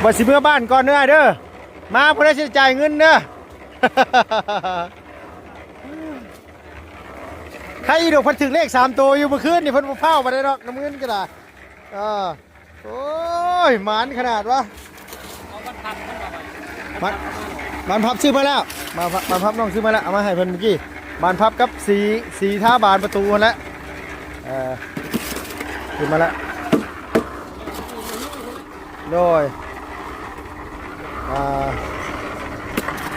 ว่าสิเมื่อบ้านก่อนเด้อเด้อมาเพื่อจะจ่ายเงินเด้อ ใครอีดอกพันถึงเลข3 ตัวอยู่เมื่อคืนนี่เพิ่นเฝ้ามาได้ดอกน้ำเงินก็ได้โอ้ยหมานขนาดวะบานพับซื้อมาแล้วบานพับน้องซื้อมาแล้วเอามาให้เพิ่นเมื่อกี้บานพับกับสีท่าบานประตูแล้วซื้อมาแล้วโดย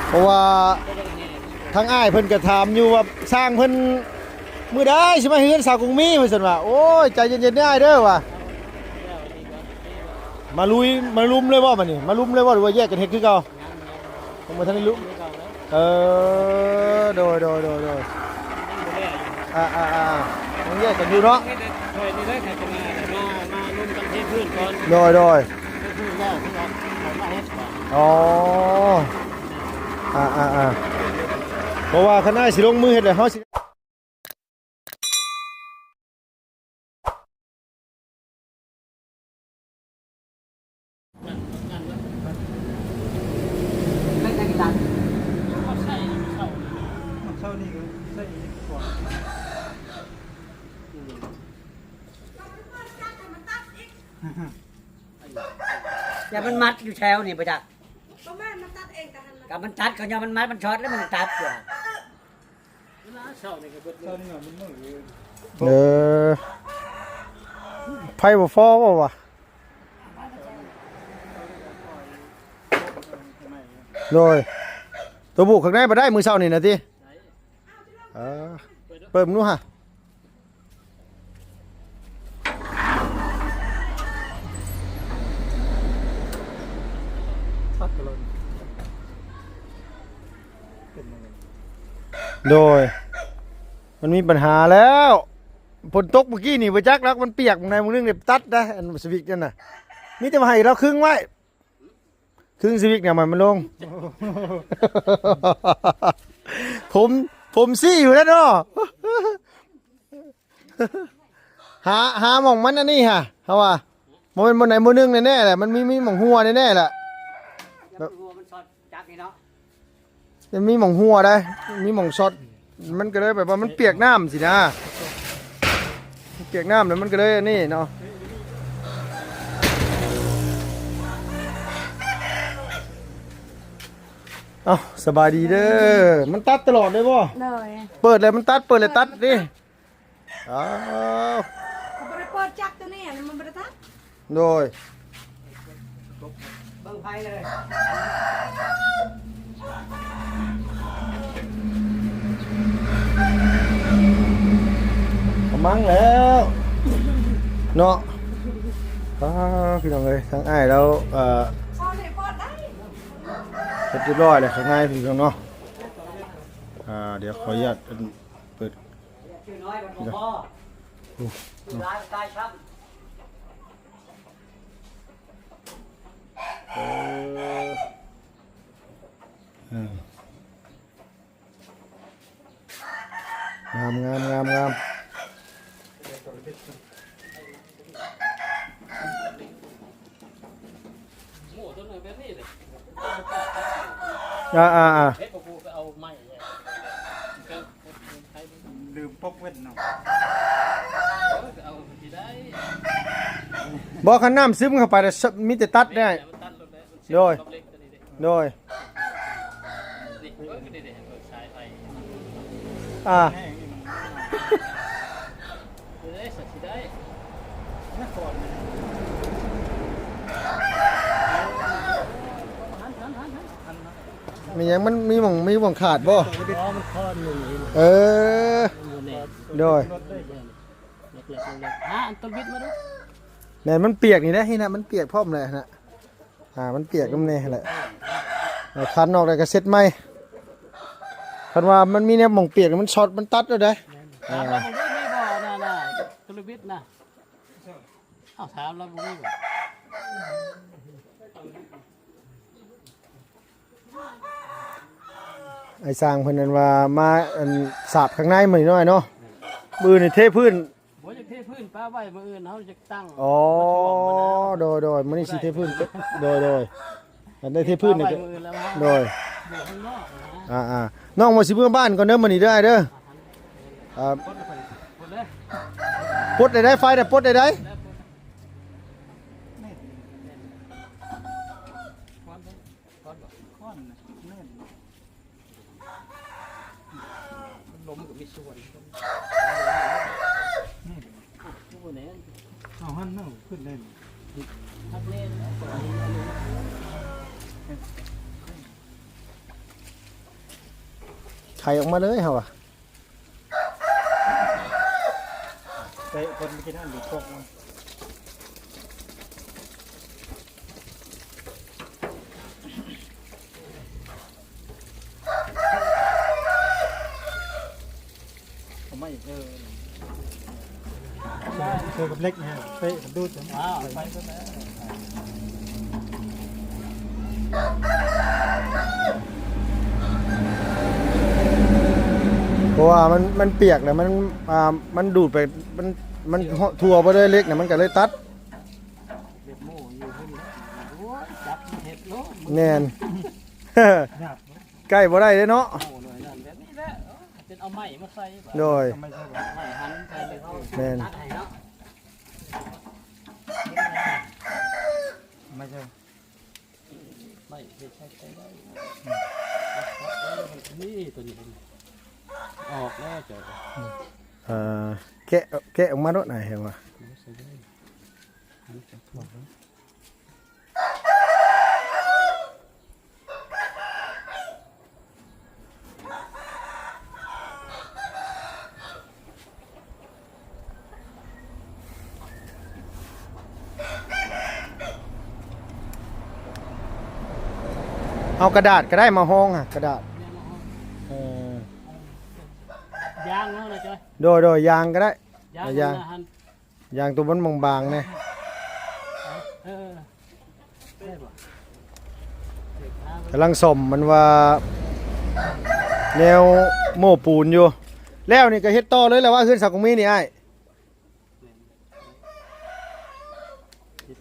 เพราะว่าทั้งอ้ายเพิ่นก็ถามอยู่ว่าสร้างเพิ่นมื้อใดสิมาเฮือนสาวกรุงมีเพิ่นซั่นว่าโอ้ยใจเย็นๆได้เด้อว่ะมาลุมเลยบ่บัดนี้มาลุมเลยบ่หรือว่าแยกกันเฮ็ดคือเก่าผมบ่ทันได้ลุมโดยต้องแยกกันอยู่เนาะโดยอ๋อเพราะว่าคณะสิลงมือเฮ็ดเลยเฮาสิอย่ามันมัดอยู่แถวนี่ประจักษ์ ก็แม่มันตัดเองแต่หันมา กับมันตัดเขาอย่ามันมัดมันช็อตแล้วมันตัดกว่า ไพ่บ่ฟอบ่วะโดยตัวบุกข้างในบ่ได้มือเช้านี่นะติเปิดนู้ฮะโดยมันมีปัญหาแล้วฝนตกเมื่อกี้นี่บ่จักแล้วมันเปียกในมึงนึงเนี่ยตัดนะอันสวิกนั่นน่ะมีแต่มาให้เราครึ่งไว้ครึ่งสวิกเนี่ยมันลง ผมซี่อยู่แล้วเนาะ หาหม่องมันอันนี้ฮะเฮาว่ามันบนไหนบนนึงแน่ๆแหละมันมีหม่องหัวแน่ๆแหละมันช็อตจักนี่เนาะ มันมีหม่องหัวได้มีหม่องช็อตมันก็เลยแบบว่ามันเปียกน้ำสินะเปียกน้ำแล้วมันก็เลยนี่เนาะเอาสบายดีเด้อมันตัดตลอดเลยบ่ เลย เปิดเลยมันตัดเปิดเลยตัดดิอ้าว มันไม่ได้เปิดจักตัวนี้มันไม่ได้ตัด โดย เบิ่งไฟเลย มั่งแล้วเนาะพี่น้องเลยทั้งอ้ายแล้วพอได้เปิดได้ เรียบร้อยเลยข้างในพี่น้องเนาะเดี๋ยวขออนุญาตเปิด ชื่อน้อยมันบ่พอร้ายตายช้ำงามลืมปกเว้นเนาะ บอกขันน้ำซึมเข้าไปแต่มีแต่ตัดได้โดยมีอย่างมันมีหม่องขาดบ่โดยอันต้นบิดมาดู เนี่ยมันเปียกนี่นะที่นะมันเปียกพร้อมเลยนะมันเปียกก็มันนี่แหละคันออกเลยก็เซ็ตไหมคันว่ามันมีเนี่ยหม่องเปียกมันช็อตมันตัดเลยได้ถามเราบ่มีบ่น่ะต้นบิดน่ะถามเราบ่มีบ่ ไอ้สร้างเพิ่นนั่นว่ามาสาบข้างในมื้อน้อยเนาะมือนี่เทพื้น เทพื้นป้าไว้มื้ออื่นเฮาจะตั้ง อ๋อโดยมื้อนี้สิเทพื้นโดยอันได้เทพื้นนี่ก็ มื้อแล้ว โดย อยู่ข้างนอกนะ น้องมาสิเมื่อบ้านก่อนเด้อมื้อนี้เด้อไอ้เด้ออ่า ปลดไปปลดเลย ปลดได้ไฟน่ะปลดได้ แล้วปลดก้อนบ่ก้อนนะแน่นมันล้มก็มีส่วนผู้เนี่ย เอาหันเนาะขึ้นเล่น ทักเล่น ไข่ออกมาเลยเฮาอ่ะ เตะคนเมื่อกี้นั่นหลุดตกมันผมไม่เจอกับเล็กนะฮะเตะดูด ว้าวไปก็แล้ว เพราะว่ามันเปียกแล้วมันดูดไปมันทั่วไปเลยเล็กน่ะมันก็เลยตัด เด็กโม่อยู่ขึ้นแล้วโอ้ยจับเห็ดโล แน่น หนัก ใกล้บ่ได้เด้เนาะ โม่หน่อยนั่นแบบนี้แหละเป็นเอาไม้มาใส่บ่ โดย ทำไมใช่แบบ ไม้หันใส่เลยเอา แม่น ตัดให้เนาะ ไม่ใช่ ไม่ใช่ใช้ได้นี่ตัวนี้ออกแล้วเจ้า แกะออกมาโดดหน่อยเห็นบ่ ใส่ได้หันจะถอดแล้ว เอากระดาษก็ได้มาห้องอ่ะกระดาษเออย างเนาะนะจ้อย โดยยางก็ได้ ยางหัน ยางตัวมันบางๆเนี่ย ได้บ่ กำลังส่มมันว่าแนวโม่ปูนอยู่แล้วนี่ก็เฮ็ดต่อเลยแล้วว่าขึ้นสักกงมีนี่ไอ้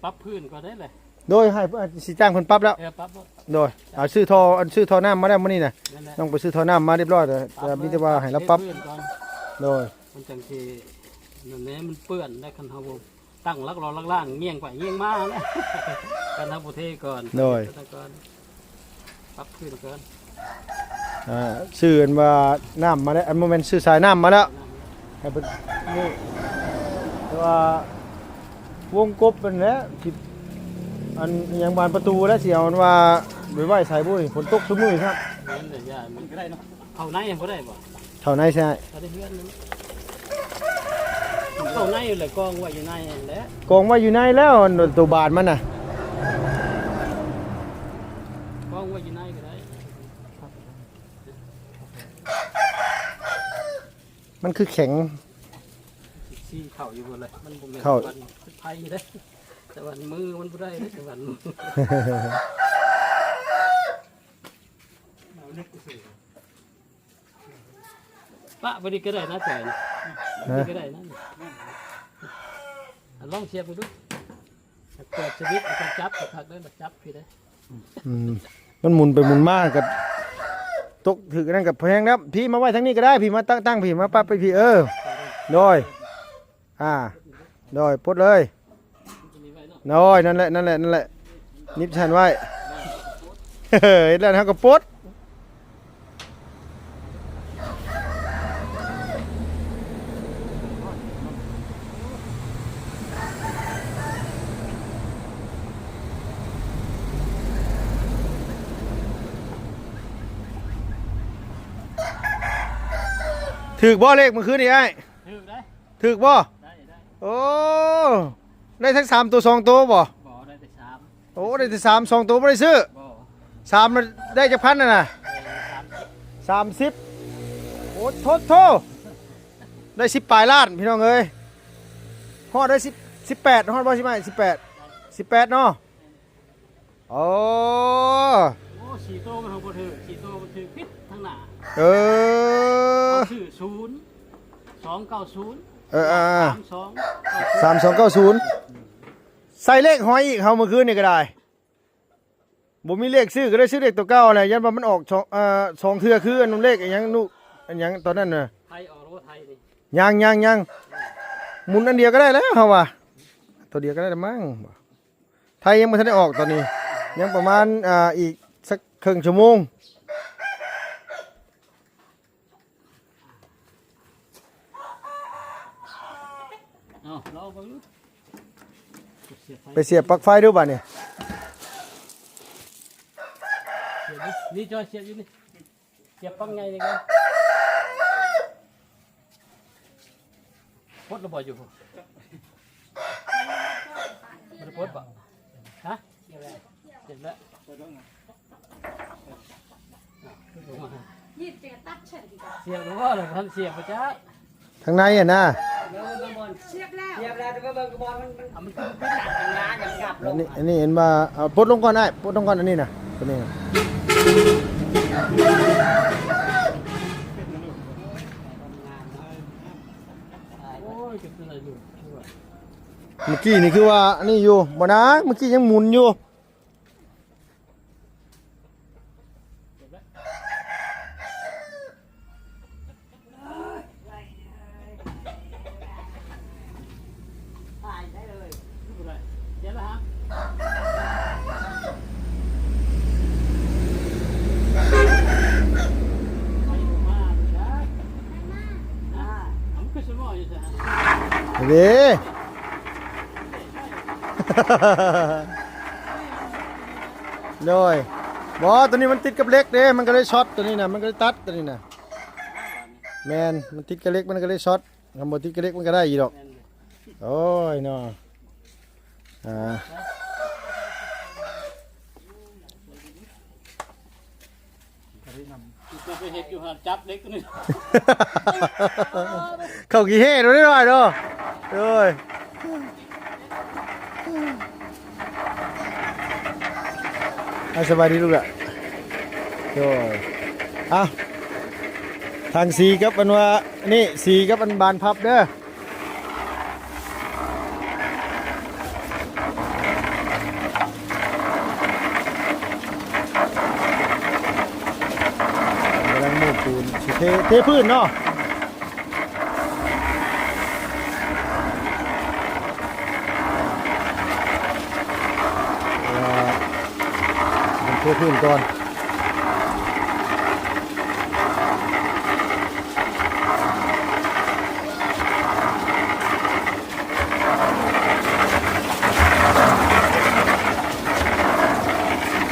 ปรับพื้นก็ได้เลย โดยให้สิจ้างเพิ่นปรับแล้ว ปรับ โดยเอาซื้อท่อน้ำมาได้มื้อนี้น่ะ นั่นแหละ ต้องไปซื้อท่อน้ำมาเรียบร้อยแต่มีแต่ว่าให้เราปรับ โดย มันจังที่นั่นแหละมันเปื้อนได้คันเฮาตั้งลักรอลักล่างเงี้ยงไปเงี้ยงมานะกันทำประเทศก่อนก่อนปรับพื้นก่อน ซื้ออันว่าน้ำมาได้อันโมเมนต์ซื้อสายน้ำมาแล้วให้เป็นนี่แต่ว่าวงกบเป็นแล้วที่อันยังบานประตูแล้วเสียวอันว่าไปไหว้สายบุ้ยฝนตกซุมื้อครับ นั่นแหละย่ามันก็ได้เนาะเข้าในยังบ่ได้บ่ เท่าไหนใช่ ถ้าได้เฮือนนึงเข้าในอยู่เลยกองไว้อยู่ในแหละ กองไว้อยู่ในแล้วอันตัวบาทมันน่ะ กองไว้อยู่ในก็ได้ มันคือแข็ง ซี่เข้าอยู่บ่เลยมันบ่แม่น เข้า วันไผเด้แต่วันมือมันบ่ได้เด้แต่วันมือปะบ่ได้ก็ได้นะจ่อยนะบ่ได้ก็ได้นะลองเสียบดูเปิดสวิตช์เอาจับผักได้จับพี่ได้ มันหมุนไปหมุนมากับตกถือกันนั่นกับแพงแล้วพี่มาไว้ทั้งนี้ก็ได้พี่มาตั้งพี่มาปั๊บไปพี่โดยโดยปลดเลยโดยนั่นแหละนิบชันไว้เฮ้ยแล้วเขาก็ปลดถือบ่เลขเมื่อคืนนี่ไอ้ ถือได้ ถือบ่ ได้ โอ้ได้ทั้ง3ตัว2ตัวบ่ บ่ได้แต่สาม โอ้ได้แต่3 2ตัวบ่ได้ซื้อ บ่ 3มันได้จักพันน่ะนะ สาม 30โอ้โทได้10ปลายล้านพี่น้องเอ้ยฮอดได้18ฮอดบ่สิไหม18เนาะโอ้ โอ้สี่โตมันของบ่ถือสี่โตมันถือพิษทั้งหน้า เออ ชื่อ0290 3290ใส่เลขหอยอีกเฮาเมื่อคืนนี่ก็ได้บ่มีเลขซื้อก็ได้ซื้อเลขตัวเก่าแหละยันว่ามันออกสองเทื่อคืออันนั้นเลขอันหยังนุอันหยังตอนนั้นน่ะ ไทยออกรถไทยนี่ ยังหมุนอันเดียวก็ได้แล้วเฮาว่าตัวเดียวก็ได้แล้วมั้งไทยยังบ่ทันได้ออกตอนนี้ยังประมาณอีกสักครึ่งชั่วโมงเอาเราไป ไปเสียบปลั๊กไฟดูบัดนี่ นี่จอยเสียบอยู่นี่เสียบปังไงนี่กันพดระเบิดอยู่มันพดปะฮะเสร็จแล้ว ยีดเจตัดเฉยดีกว่า เสียบหรือว่าอะไรท่านเสียบไปจ้า ทางในอ่ะนะ เสียบแล้ว เทียบแล้วแต่ว่าเบิ่งกระบอกมันเป็นหนักทางงานอย่างกับลง อันนี้เห็นมาเอาปลดลงก่อนได้ปลดลงก่อนอันนี้นะตัวนี้นะ โอ้ยจะเป็นอะไรอยู่ เมื่อกี้นี่คือว่าอันนี้อยู่บ่นะเมื่อกี้ยังหมุนอยู่ ถ่ายได้เลย เดี๋ยวนะฮะไปมาจ้าผมก็สมองอยู่จ้ะ เด้โดยบ่ตัวนี้มันติดกับเหล็กเด้มันก็เลยช็อตตัวนี้นะมันก็เลยตัดตัวนี้นะแมนมันติดกับเหล็กมันก็เลยช็อตทำบ่ติดกับเหล็กมันก็ได้อีดอกโอ้ยเนาะจะไปเห็ดอยู่หาจับเล็กตัวนี้ เข้ากี่เฮ่ดูได้หน่อยเนาะโอ้ยสบายดีลูกอะโอ้ยทางสีกับอันว่านี่สีกับอันบานพับเด้อกำลังมูดปูนสิเทพื้นเนาะเทพื้นก่อน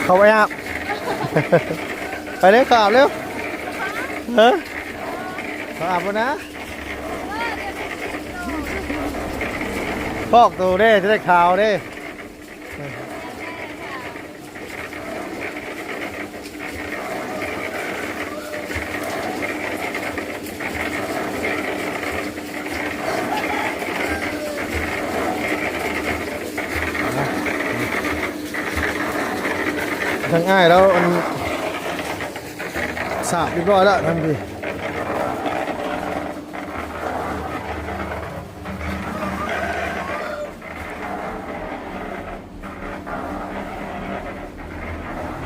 เข้าไปอาบ ไปเลยข่าวเร็วเฮ้ยข่าวอาบแล้วนะพอกตัวเด้จะได้ข่าวเด้ทางง่ายแล้วมันสาบเรียบร้อยแล้วทำดี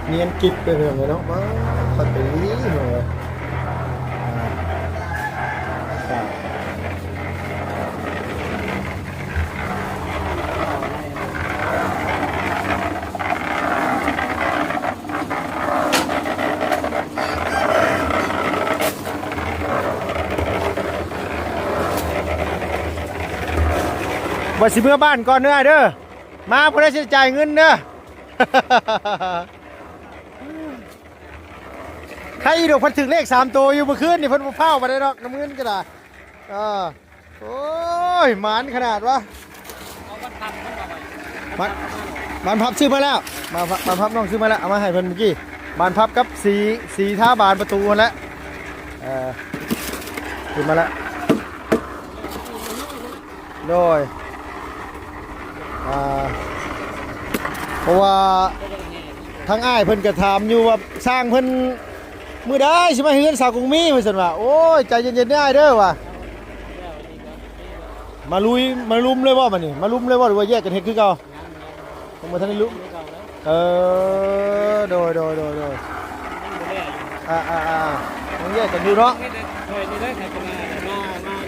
เนียนกิบไปเลยเนาะว้าวขัดไปนี้เลยว่าสิเมื่อบ้านก่อนเด้อเด้อมาพอได้จ่ายเงินเด้อ ใครอีดอกพันถึงเลข3ตัวอยู่เมื่อคืนนี่เพิ่นบ่เฝ้ามาได้ดอกน้ำเงินก็ได้โอ้ยหมานขนาดวะ เอาวันทันมันต่อไป บานพับซื้อมาแล้วบานพับน้องซื้อมาแล้วเอามาให้เพิ่นเมื่อกี้บานพับกับสีท่าบานประตูนั่นแหละซื้อมาแล้วโดยเพราะว่าทั้งอ้ายเพิ่นก็ถามอยู่ว่าสร้างเพิ่นมื้อใดสิมาเฮือนสาวกรุงมีเพิ่นซั่นว่าโอ้ยใจเย็นๆได้เด้อว่ะ มาลุยมาลุมเลยบ่บัดนี้มาลุมเลยบ่หรือว่าแยกกันเฮ็ดคือเก่าผมบ่ทันได้ลุมโดยต้องแยกกันอยู่เนาะ เคยนี่ได้ใครจะมา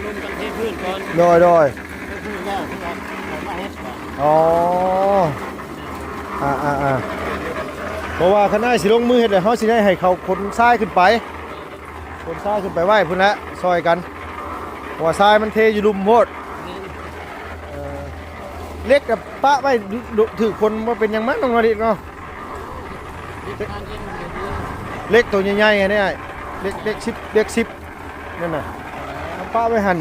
ร่วมกันเทพื้นก่อน โดย เทพื้นแล้วคือกันมาเฮ็ดก่อน อ๋อเพราะว่าคณะสิลงมือเฮ็ดแล้วเฮาสิได้ให้เขาขนทรายขึ้นไปไว้พุ่นละซอยกันเพราะว่าทรายมันเทอยู่ลุมโพดเล็กกับปะไว้ถือคนว่าเป็นหยังมั้งน้องอดิตเนาะเล็กตัวใหญ่ๆไงเนี่ยเล็ก10นั่นน่ะเอาปะไว้หั่น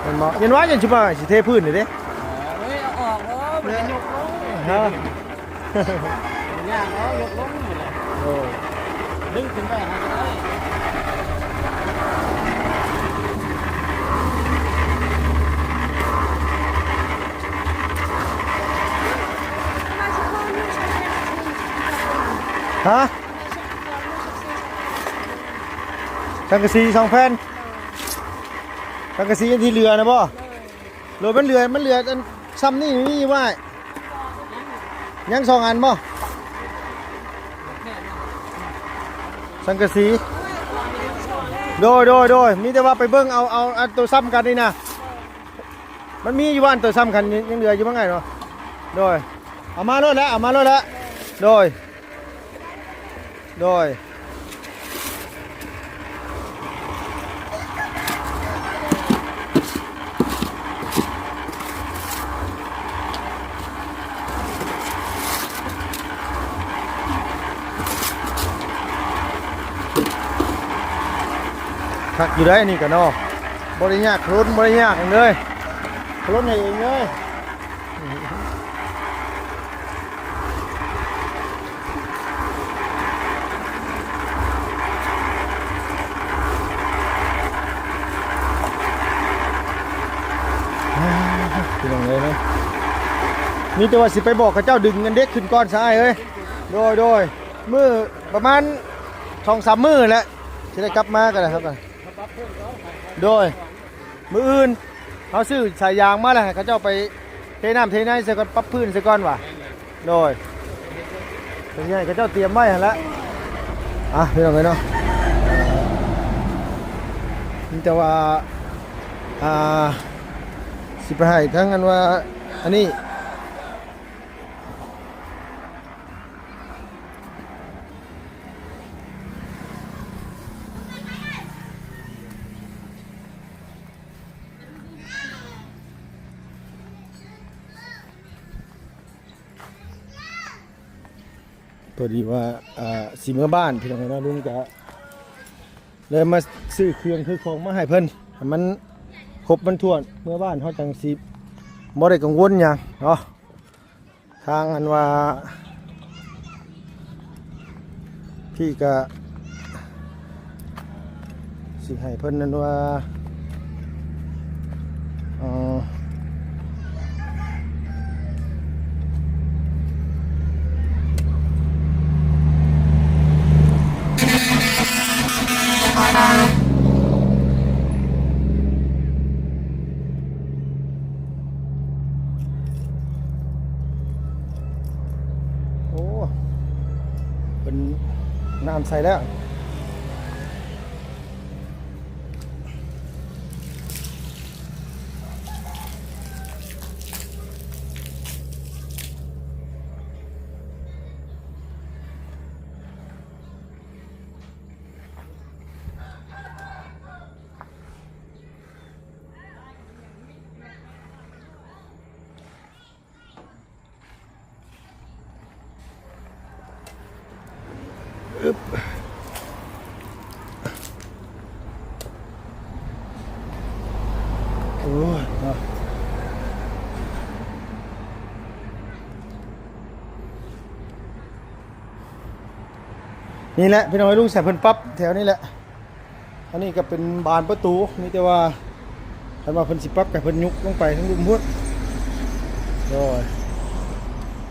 มันเหมาะยันว่ายันสิมาสิเทพื้นนี่เด้ เฮ้ยเอาออกแล้วมันยกลง ฮะ ย่างแล้วยกลงนี่แหละ โอ้ ดึงขึ้นไปหาก็ได้ ฮะสังกะสี2แผ่นสังกะสีอันที่เรือนะบ่โหลดมันเรืออันซ้ำนี่มีว่ายัง2อันบ่สังกะสีโดยมีแต่ว่าไปเบิ่งเอาอันตัวซ้ำกันนี่นะมันมีอยู่ว่าอันตัวซ้ำกันยังเหลืออยู่บ้างไงเนาะโดยเอามาโลดแล้วโดยคักอยู่ได้นี่กันเนาะบริยากครุนบริยากอย่างเลยครุนให้เองเลยพี่น้องเลยนะมีแต่ว่าสิไปบอกกับเจ้าดึงเงินเด็กขึ้นก้อนซ้ายเอ้ยโดยมือประมาณ2-3 มื้อแหละจะได้กลับมากันนะครับโดยมืออื่นเขาซื้อสายยางมาแล้วเขาเจ้าไปเทน้ำเทในใส่ก่อนปรับพื้นใส่ก่อนว่ะโดยเป็นไงเขาเจ้าเตรียมไว้แล้วพี่น้องเลยเนาะแต่ว่าสิไปให้ทั้งอันว่าอันนี้พอดีว่าสีเมื่อบ้านพี่น้องนะลุงจะเลยมาซื้อเครื่องคือของมาให้เพิ่นให้มันครบมันทั่วเมื่อบ้านเขาจังสีบ่ได้กังวลหยังเนาะทางอันว่าพี่ก็สิให้เพิ่นนั้นว่าเป็นน้ำใส่แล้วโอ้ยนี่แหละพี่น้องลุงใส่เพิ่นปั๊บแถวนี้แหละอันนี้ก็เป็นบานประตูนี่แต่ว่าถ้ามาเพิ่นสิปั๊บกับเพิ่นยุกลงไปทั้งลุมพุ่นโดย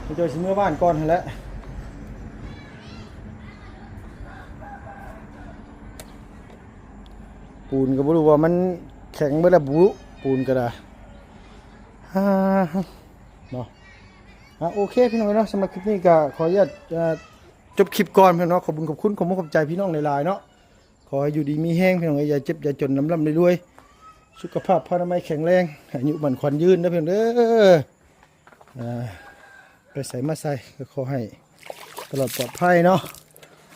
พี่เจ้าสิเมื่อบ้านก่อนหั่นแหละปูนก็บ่รู้ว่ามัน แข็งเบิดละบุปูนก็ได้ฮ่าเนาะโอเคพี่น้องเนาะสำหรับคลิปนี้ก็ขออนุญาตจบคลิปก่อนพี่น้องขอบคุณขอบคุณขอบใจพี่น้องในไลน์เนาะขอให้อยู่ดีมีแห้งพี่น้องอย่าเจ็บอย่าจนลำล่ำรวยๆสุขภาพพลานามัยแข็งแรงอายุมันขวัญยืนนะพี่น้องเด้อไปใส่มาใส่ก็ขอให้ตลอดปลอดภัยเนาะ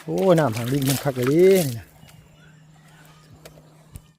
โอ้น้ำหางลิงมันคักเลยดิ